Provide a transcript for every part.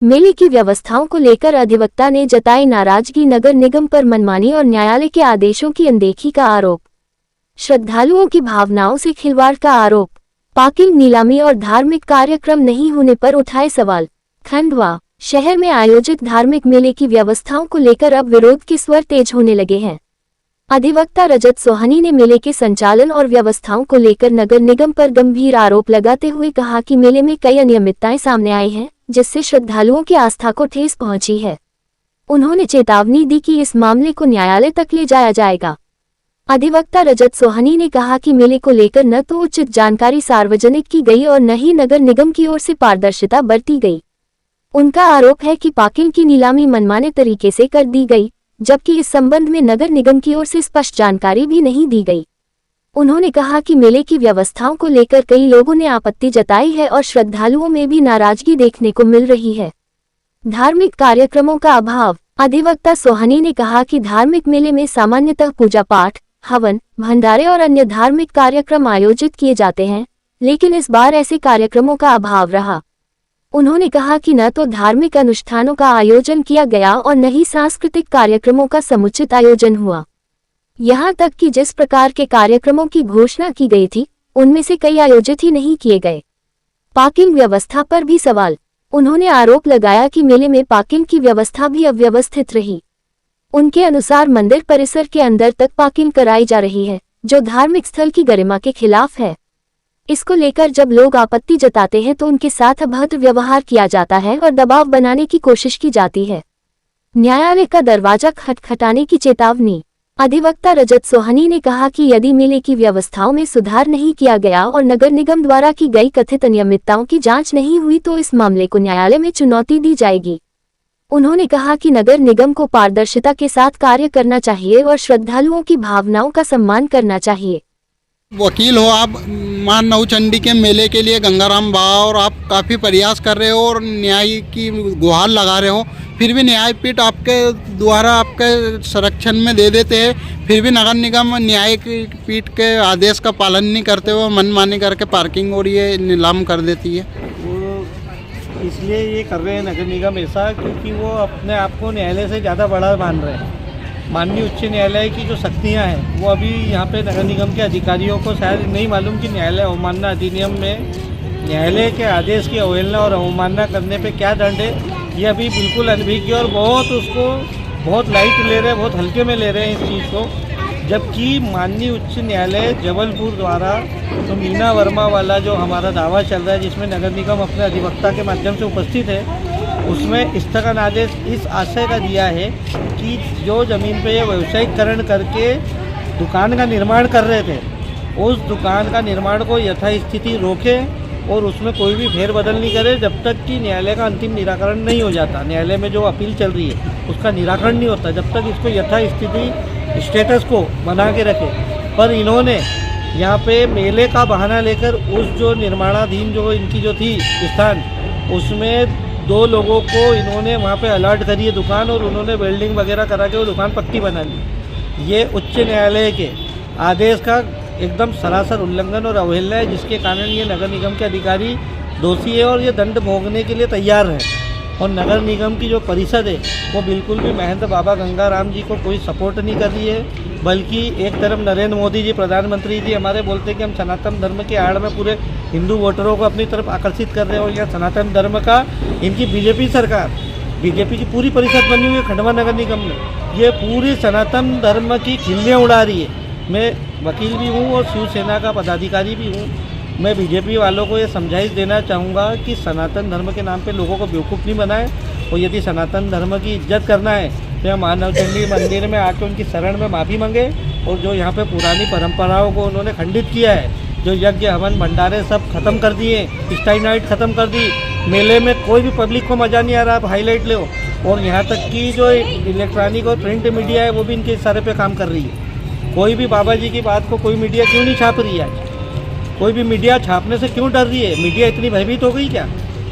मेले की व्यवस्थाओं को लेकर अधिवक्ता ने जताई नाराजगी। नगर निगम पर मनमानी और न्यायालय के आदेशों की अनदेखी का आरोप। श्रद्धालुओं की भावनाओं से खिलवाड़ का आरोप। पार्किंग, नीलामी और धार्मिक कार्यक्रम नहीं होने पर उठाए सवाल। खंडवा शहर में आयोजित धार्मिक मेले की व्यवस्थाओं को लेकर अब विरोध के स्वर तेज होने लगे हैं। अधिवक्ता रजत सोहनी ने मेले के संचालन और व्यवस्थाओं को लेकर नगर निगम पर गंभीर आरोप लगाते हुए कहा कि मेले में कई अनियमितताएं सामने आई हैं, जिससे श्रद्धालुओं की आस्था को ठेस पहुंची है। उन्होंने चेतावनी दी कि इस मामले को न्यायालय तक ले जाया जाएगा। अधिवक्ता रजत सोहनी ने कहा कि मेले को लेकर न तो उचित जानकारी सार्वजनिक की गई और न ही नगर निगम की ओर से पारदर्शिता बरती गई। उनका आरोप है कि पार्किंग की नीलामी मनमाने तरीके से कर दी गई, जबकि इस संबंध में नगर निगम की ओर से स्पष्ट जानकारी भी नहीं दी गई। उन्होंने कहा कि मेले की व्यवस्थाओं को लेकर कई लोगों ने आपत्ति जताई है और श्रद्धालुओं में भी नाराजगी देखने को मिल रही है। धार्मिक कार्यक्रमों का अभाव। अधिवक्ता सोहनी ने कहा कि धार्मिक मेले में सामान्यतः पूजा पाठ, हवन, भंडारे और अन्य धार्मिक कार्यक्रम आयोजित किए जाते हैं, लेकिन इस बार ऐसे कार्यक्रमों का अभाव रहा। उन्होंने कहा कि न तो धार्मिक अनुष्ठानों का आयोजन किया गया और न ही सांस्कृतिक कार्यक्रमों का समुचित आयोजन हुआ। यहाँ तक कि जिस प्रकार के कार्यक्रमों की घोषणा की गई थी, उनमें से कई आयोजित ही नहीं किए गए। पार्किंग व्यवस्था पर भी सवाल। उन्होंने आरोप लगाया कि मेले में पार्किंग की व्यवस्था भी अव्यवस्थित रही। उनके अनुसार मंदिर परिसर के अंदर तक पार्किंग कराई जा रही है, जो धार्मिक स्थल की गरिमा के खिलाफ है। इसको लेकर जब लोग आपत्ति जताते हैं तो उनके साथ अभद्र व्यवहार किया जाता है और दबाव बनाने की कोशिश की जाती है। न्यायालय का दरवाजा खटखटाने की चेतावनी। अधिवक्ता रजत सोहनी ने कहा कि यदि मेले की व्यवस्थाओं में सुधार नहीं किया गया और नगर निगम द्वारा की गई कथित अनियमितताओं की जांच नहीं हुई तो इस मामले को न्यायालय में चुनौती दी जाएगी। उन्होंने कहा कि नगर निगम को पारदर्शिता के साथ कार्य करना चाहिए और श्रद्धालुओं की भावनाओं का सम्मान करना चाहिए। वकील हो आप, मां नवचंडी के मेले के लिए गंगाराम बाबा, और आप काफ़ी प्रयास कर रहे हो और न्याय की गुहार लगा रहे हो, फिर भी न्यायपीठ आपके द्वारा आपके संरक्षण में दे देते हैं, फिर भी नगर निगम न्यायपीठ के आदेश का पालन नहीं करते हुए मनमानी करके पार्किंग और ये नीलाम कर देती है। वो इसलिए ये कर रहे हैं नगर निगम ऐसा, क्योंकि वो अपने आप को न्यायालय से ज़्यादा बड़ा मान रहे हैं। माननीय उच्च न्यायालय की जो शक्तियाँ हैं वो अभी यहाँ पे नगर निगम के अधिकारियों को शायद नहीं मालूम कि न्यायालय अवमानना अधिनियम में न्यायालय के आदेश की अवहेलना और अवमानना करने पे क्या दंड है, ये अभी बिल्कुल अनभिज्ञ और बहुत लाइट ले रहे हैं, बहुत हल्के में ले रहे हैं इस चीज़ को। जबकि माननीय उच्च न्यायालय जबलपुर द्वारा तो मीना वर्मा वाला जो हमारा दावा चल रहा है, जिसमें नगर निगम अपने अधिवक्ता के माध्यम से उपस्थित है, उसमें स्थगन आदेश इस आशय का दिया है कि जो ज़मीन पे ये व्यावसायिकरण करके दुकान का निर्माण कर रहे थे, उस दुकान का निर्माण को यथास्थिति रोकें और उसमें कोई भी फेरबदल नहीं करे जब तक कि न्यायालय का अंतिम निराकरण नहीं हो जाता। न्यायालय में जो अपील चल रही है उसका निराकरण नहीं होता जब तक इसको यथास्थिति स्टेटस को बना के रखे। पर इन्होंने यहाँ पे मेले का बहाना लेकर उस जो निर्माणाधीन जो इनकी जो थी स्थान, उसमें 2 लोगों को इन्होंने वहाँ पे अलर्ट करी है दुकान, और उन्होंने वेल्डिंग वगैरह करा के वो दुकान पक्की बना ली। ये उच्च न्यायालय के आदेश का एकदम सरासर उल्लंघन और अवहेलना है, जिसके कारण ये नगर निगम के अधिकारी दोषी है और ये दंड भोगने के लिए तैयार है। और नगर निगम की जो परिषद है वो बिल्कुल भी महंत बाबा गंगाराम जी को कोई सपोर्ट नहीं कर रही है, बल्कि एक तरफ नरेंद्र मोदी जी प्रधानमंत्री जी हमारे बोलते हैं कि हम सनातन धर्म के आड़ में पूरे हिंदू वोटरों को अपनी तरफ आकर्षित कर रहे हैं, और यहाँ सनातन धर्म का इनकी बीजेपी सरकार, बीजेपी की पूरी परिषद बनी हुई है खंडवा नगर निगम में, ये पूरी सनातन धर्म की खिल्लियाँ उड़ा रही है। मैं वकील भी हूँ और शिवसेना का पदाधिकारी भी हूँ। मैं बीजेपी वालों को ये समझाइश देना चाहूँगा कि सनातन धर्म के नाम पे लोगों को बेवकूफ़ नहीं बनाए, और यदि सनातन धर्म की इज्जत करना है तो यहाँ मां नवचंडी मंदिर में आके उनकी शरण में माफ़ी मांगे, और जो यहाँ पे पुरानी परंपराओं को उन्होंने खंडित किया है, जो यज्ञ हवन भंडारे सब खत्म कर दिए, स्टाई नाइट खत्म कर दी, मेले में कोई भी पब्लिक को मज़ा नहीं आ रहा, आप हाईलाइट ले, और यहाँ तक कि जो इलेक्ट्रॉनिक और प्रिंट मीडिया है वो भी इनके इशारे पे काम कर रही है। कोई भी बाबा जी की बात को कोई मीडिया क्यों नहीं छाप रही है? कोई भी मीडिया छापने से क्यों डर रही है? मीडिया इतनी भयभीत हो गई क्या?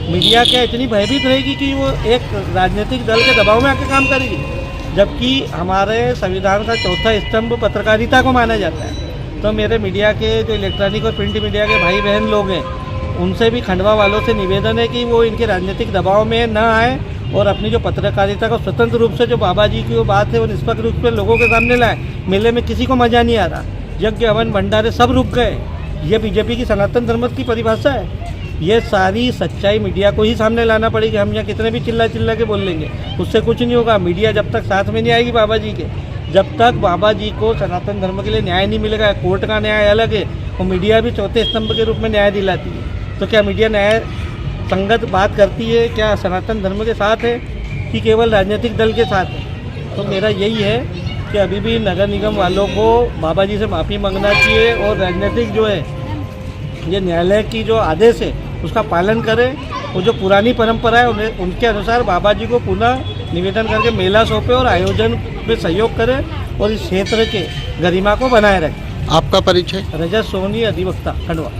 मीडिया क्या इतनी भयभीत रहेगी कि वो एक राजनीतिक दल के दबाव में आके काम करेगी? जबकि हमारे संविधान का चौथा स्तंभ पत्रकारिता को माना जाता है। तो मेरे मीडिया के जो इलेक्ट्रॉनिक और प्रिंट मीडिया के भाई बहन लोग हैं, उनसे भी खंडवा वालों से निवेदन है कि वो इनके राजनीतिक दबाव में न आए और अपनी जो पत्रकारिता को स्वतंत्र रूप से जो बाबा जी की वो बात है वो निष्पक्ष रूप से लोगों के सामने लाए। मेले में किसी को मज़ा नहीं आ रहा, यज्ञ हवन भंडारे सब रुक गए। ये बीजेपी की सनातन धर्म की परिभाषा है। ये सारी सच्चाई मीडिया को ही सामने लाना पड़ेगी। हम यहाँ कितने भी चिल्ला चिल्ला के बोल लेंगे, उससे कुछ नहीं होगा। मीडिया जब तक साथ में नहीं आएगी बाबा जी के, जब तक बाबा जी को सनातन धर्म के लिए न्याय नहीं मिलेगा, कोर्ट का न्याय अलग है और मीडिया भी चौथे स्तंभ के रूप में न्याय दिलाती है। तो क्या मीडिया न्याय संगत बात करती है? क्या सनातन धर्म के साथ है कि केवल राजनीतिक दल के साथ है? तो मेरा यही है कि अभी भी नगर निगम वालों को बाबा जी से माफ़ी मांगना चाहिए और राजनीतिक जो है ये न्यायालय की जो आदेश है उसका पालन करें और जो पुरानी परंपरा है उन्हें उनके अनुसार बाबा जी को पुनः निवेदन करके मेला सौंपे और आयोजन में सहयोग करें और इस क्षेत्र के गरिमा को बनाए रखें। आपका परिचय? रजत सोनी, अधिवक्ता, खंडवा।